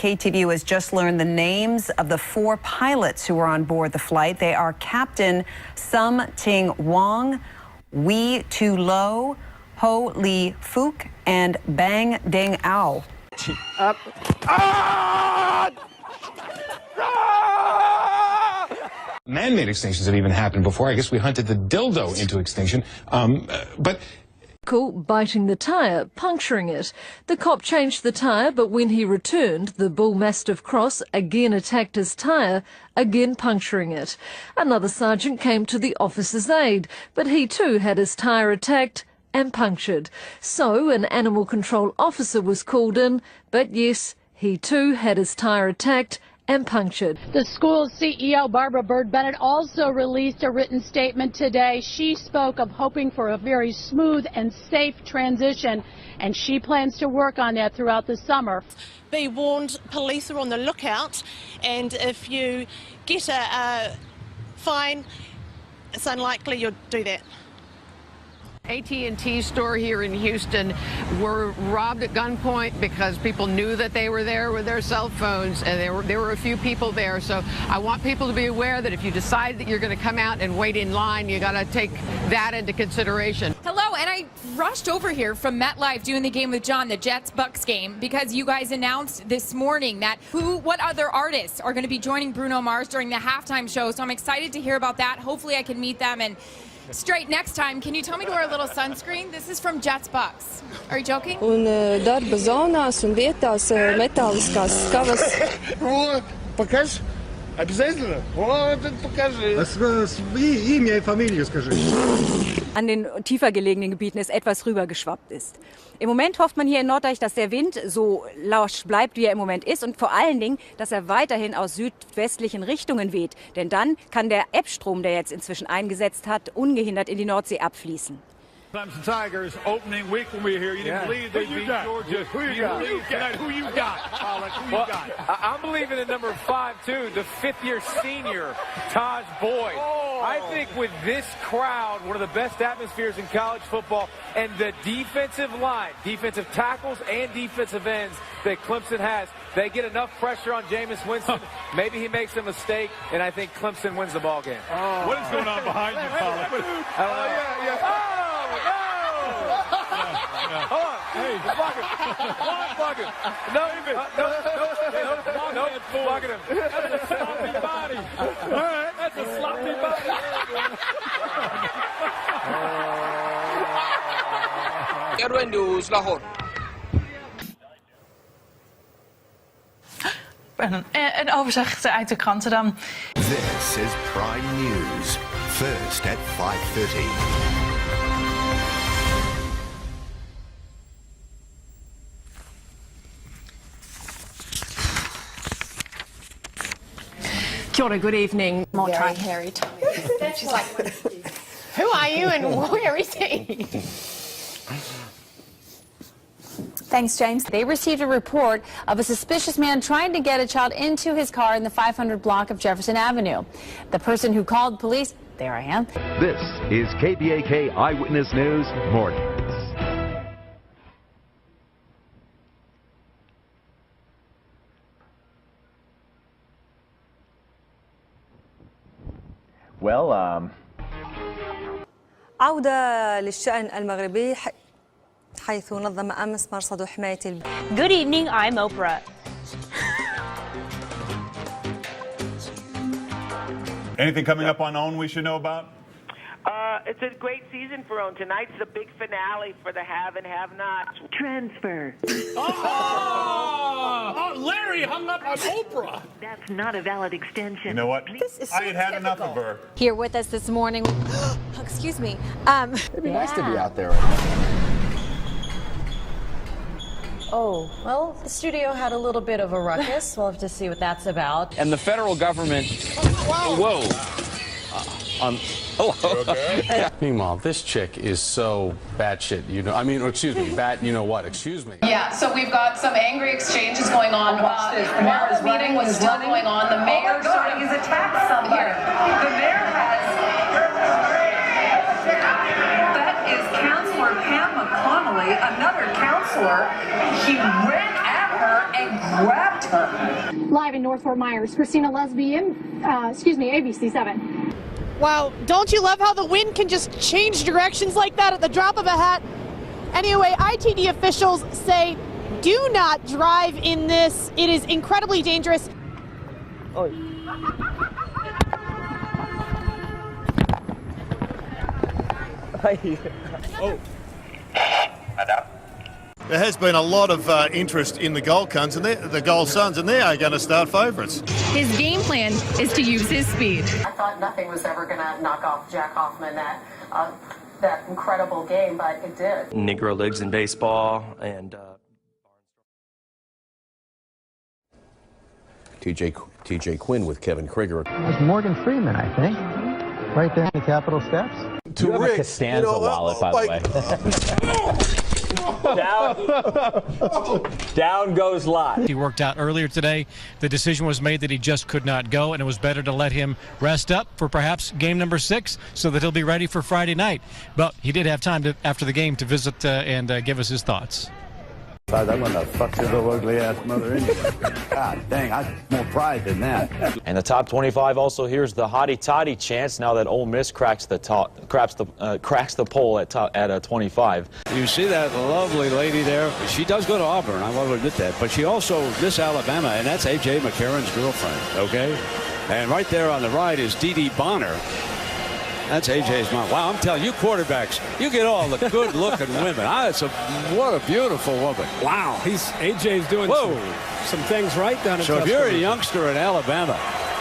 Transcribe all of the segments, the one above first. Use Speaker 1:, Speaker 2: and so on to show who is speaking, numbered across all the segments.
Speaker 1: KTVU has just learned the names of the 4 pilots who were on board the flight. They are Captain Sum Ting Wong, Wee Tu Lo, Ho Lee Fook, and Bang Ding Ao.
Speaker 2: Up. Ah!
Speaker 3: Man-made extinctions have even happened before. I guess we hunted the dildo into extinction. But
Speaker 4: biting the tyre, puncturing it. The cop changed the tyre, but when he returned, the bull mastiff cross again attacked his tyre, again puncturing it. Another sergeant came to the officer's aid, but he too had his tyre attacked and punctured. So an animal control officer was called in, but yes, he too had his tyre attacked and punctured.
Speaker 5: The school's CEO, Barbara Bird Bennett, also released a written statement today. She spoke of hoping for a very smooth and safe transition, and she plans to work on that throughout the summer.
Speaker 6: Be warned, police are on the lookout, and if you get a fine, it's unlikely you'll do that.
Speaker 7: AT&T store here in Houston were robbed at gunpoint because people knew that they were there with their cell phones, and there were a few people there. So I want people to be aware that if you decide that you're going to come out and wait in line, you got to take that into consideration.
Speaker 8: Hello, and I rushed over here from MetLife doing the Game with John, the Jets-Bucks game, because you guys announced this morning that what other artists are going to be joining Bruno Mars during the halftime show. So I'm excited to hear about that. Hopefully I can meet them and straight next time. Can you tell me to wear a little sunscreen? This is from Jets Bucks. Are you joking?
Speaker 9: Un darba zonās un vietās metāliskās skavas.
Speaker 2: Покажи. Обязательно? Вот, покажи.
Speaker 10: Имя и фамилию скажи.
Speaker 11: An den tiefer gelegenen Gebieten es etwas rübergeschwappt ist. Im Moment hofft man hier in Norddeich, dass der Wind so lasch bleibt, wie er im Moment ist, und vor allen Dingen, dass er weiterhin aus südwestlichen Richtungen weht. Denn dann kann der Ebbstrom, der jetzt inzwischen eingesetzt hat, ungehindert in die Nordsee abfließen.
Speaker 12: Clemson Tigers opening week when we were here. You didn't believe they beat Georgia. Who you got?
Speaker 13: I'm believing in number 5 too, the 5th-year senior Taj Boyd. I think with this crowd, one of the best atmospheres in college football, and the defensive line, defensive tackles and defensive ends that Clemson has, they get enough pressure on Jameis Winston. Maybe he makes a mistake, and I think Clemson wins the ball game.
Speaker 12: What is going on behind you, Paula?
Speaker 13: Hold on. Hey, block him. Block him. No, blocking him.
Speaker 12: That's a sloppy body. All right, that's a sloppy body.
Speaker 14: Erwin News, Lahore.
Speaker 15: Een overzicht uit de kranten dan.
Speaker 16: This is Prime News. First at 5:30.
Speaker 7: Kia ora, good evening.
Speaker 15: Very hairy tummy.
Speaker 6: Who are you and where is he?
Speaker 15: Thanks, James. They received a report of a suspicious man trying to get a child into his car in the 500 block of Jefferson Avenue. The person who called police, there I am.
Speaker 17: This is KBAK Eyewitness News Mornings.
Speaker 18: Well,
Speaker 19: عودة للشأن المغربي حيث نظم أمس مرصد حماية
Speaker 20: Good evening, I'm Oprah.
Speaker 12: Anything coming up on OWN we should know about?
Speaker 6: It's a great season for OWN. Tonight's the big finale for the have and have-nots. Transfer.
Speaker 12: Oh, Larry hung up on Oprah.
Speaker 6: That's not a valid extension.
Speaker 12: You know what? I had enough of her.
Speaker 15: Here with us this morning. Excuse me.
Speaker 18: It'd be nice to be out there right now.
Speaker 7: Oh, well, the studio had a little bit of a ruckus. We'll have to see what that's about.
Speaker 14: And the federal government. Whoa. Hello.
Speaker 5: Okay. Meanwhile, this chick is so batshit, you know. I mean, excuse me, you know what? Excuse me.
Speaker 2: Yeah, so we've got some angry exchanges going on. While the meeting was still going on, the mayor
Speaker 1: he's attacked somebody. The mayor has. That is Councilor Pam McConnelly, another councilor. He ran at
Speaker 2: her and grabbed her.
Speaker 5: Live in North Fort Myers, Christina Lesbian, ABC 7.
Speaker 6: Wow, don't you love how the wind can just change directions like that at the drop of a hat? Anyway, ITD officials say do not drive in this. It is incredibly dangerous.
Speaker 14: Oh.
Speaker 12: There has been a lot of interest in the Gold Suns, and they are going to start favourites.
Speaker 8: His game plan is to use his speed.
Speaker 2: I thought nothing was ever going to knock off Jack Hoffman that incredible game, but it did.
Speaker 14: Negro Leagues in baseball and
Speaker 18: TJ Quinn with Kevin Krieger.
Speaker 10: That's Morgan Freeman, I think. Right there in the Capitol steps.
Speaker 18: To
Speaker 14: Rick, Costanza wallet, by the way. Down goes Lot.
Speaker 21: He worked out earlier today. The decision was made that he just could not go, and it was better to let him rest up for perhaps game number 6 so that he'll be ready for Friday night. But he did have time after the game to visit and give us his thoughts.
Speaker 10: I'm gonna fuck your little ugly ass mother in. God dang, I have more pride than that.
Speaker 14: And the top 25 also hears the hottie toddy chance now that Ole Miss cracks the poll at 25.
Speaker 10: You see that lovely lady there? She does go to Auburn, I want to admit that. But she also Miss Alabama, and that's A.J. McCarron's girlfriend, okay? And right there on the right is Dee Dee Bonner. That's AJ's mom. Wow, I'm telling you, quarterbacks, you get all the good-looking women. What a beautiful woman. Wow.
Speaker 12: AJ's doing some things right down in
Speaker 10: So if you're a youngster in Alabama,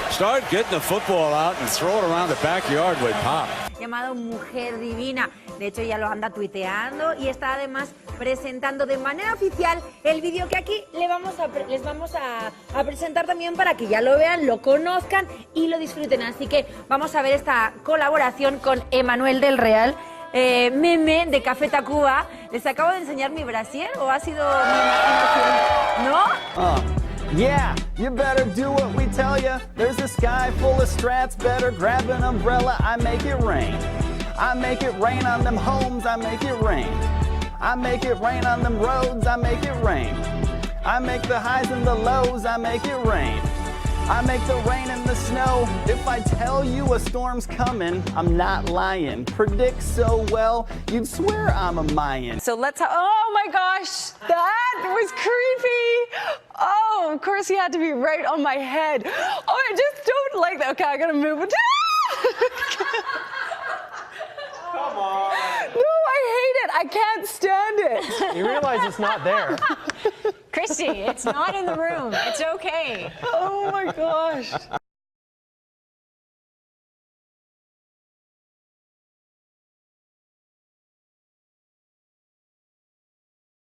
Speaker 10: start getting the football out and throw it around the backyard with Pop.
Speaker 11: Llamado Mujer Divina. De hecho, ya lo anda tuiteando y está además presentando de manera oficial el vídeo que aquí les vamos a presentar también para que ya lo vean, lo conozcan y lo disfruten. Así que vamos a ver esta colaboración con Emanuel del Real, meme de Café Tacuba. ¿Les acabo de enseñar mi brasier o ha sido mi imaginación? ¿No?
Speaker 22: Yeah, you better do what we tell ya. There's a sky full of strats, better grab an umbrella, I make it rain. I make it rain on them homes, I make it rain. I make it rain on them roads, I make it rain. I make the highs and the lows, I make it rain. I make the rain and the snow. If I tell you a storm's coming, I'm not lying. Predict so well, you'd swear I'm a Mayan.
Speaker 11: So oh my gosh, that was creepy. Oh, of course he had to be right on my head. Oh, I just don't like that. Okay, I gotta move it.
Speaker 13: Come on.
Speaker 11: No, I hate it. I can't stand it.
Speaker 13: You realize it's not there.
Speaker 8: Christy, it's not in the room. It's okay.
Speaker 11: Oh my gosh.